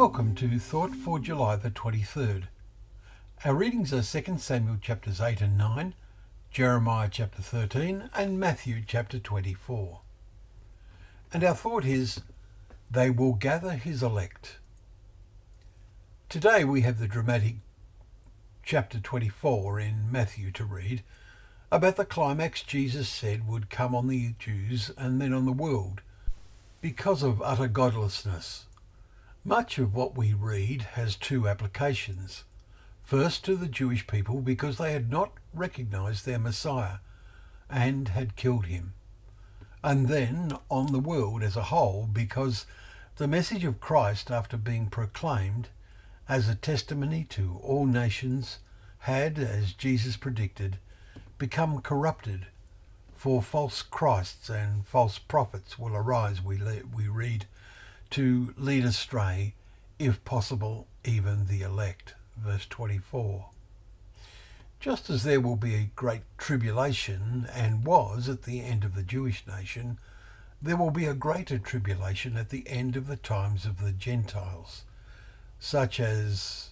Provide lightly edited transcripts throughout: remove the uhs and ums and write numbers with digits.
Welcome to Thought for July the 23rd. Our readings are 2 Samuel chapters 8 and 9, Jeremiah chapter 13 and Matthew chapter 24. And our thought is, they will gather his elect. Today we have the dramatic chapter 24 in Matthew to read about the climax Jesus said would come on the Jews and then on the world because of utter godlessness. Much of what we read has two applications. First, to the Jewish people because they had not recognised their Messiah and had killed him. And then on the world as a whole because the message of Christ, after being proclaimed as a testimony to all nations, had, as Jesus predicted, become corrupted. For false Christs and false prophets will arise, we read, to lead astray, if possible, even the elect. Verse 24. Just as there will be a great tribulation, and was at the end of the Jewish nation, there will be a greater tribulation at the end of the times of the Gentiles, such as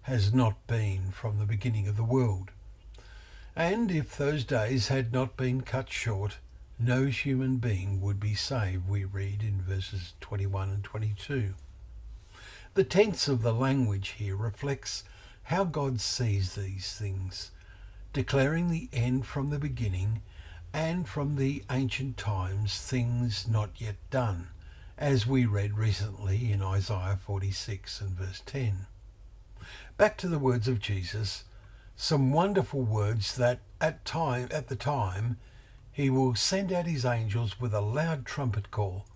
has not been from the beginning of the world. And if those days had not been cut short, no human being would be saved, we read in verses 21 and 22. The tense of the language here reflects how God sees these things, declaring the end from the beginning and from the ancient times things not yet done, as we read recently in Isaiah 46 and verse 10. Back to the words of Jesus, some wonderful words that at the time he will send out his angels with a loud trumpet call,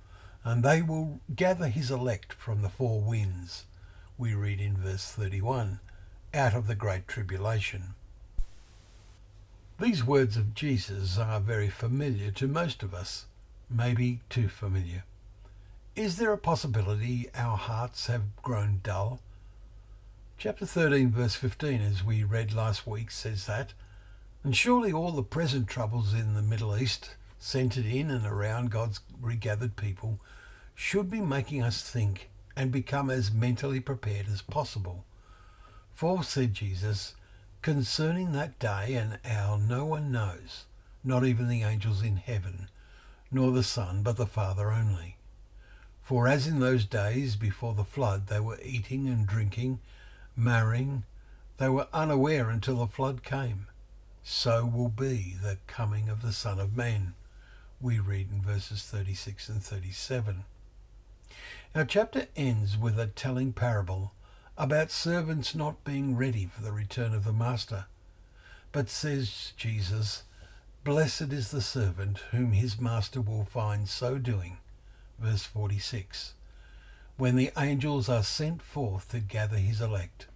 and they will gather his elect from the four winds, we read in verse 31, out of the great tribulation. These words of Jesus are very familiar to most of us, maybe too familiar. Is there a possibility our hearts have grown dull? Chapter 13 verse 15, as we read last week, says that, and surely all the present troubles in the Middle East, centred in and around God's regathered people, should be making us think and become as mentally prepared as possible. For, said Jesus, concerning that day and hour no one knows, not even the angels in heaven, nor the Son, but the Father only. For as in those days before the flood they were eating and drinking, marrying, they were unaware until the flood came. So will be the coming of the Son of Man, we read in verses 36 and 37. Our chapter ends with a telling parable about servants not being ready for the return of the master. But says Jesus, blessed is the servant whom his master will find so doing, verse 46, when the angels are sent forth to gather his elect.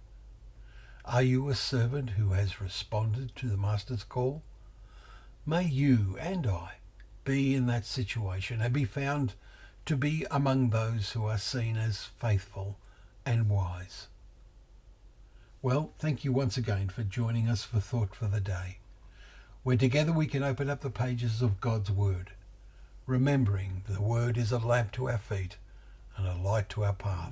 Are you a servant who has responded to the master's call? May you and I be in that situation and be found to be among those who are seen as faithful and wise. Well, thank you once again for joining us for Thought for the Day, where together we can open up the pages of God's Word, remembering the Word is a lamp to our feet and a light to our path.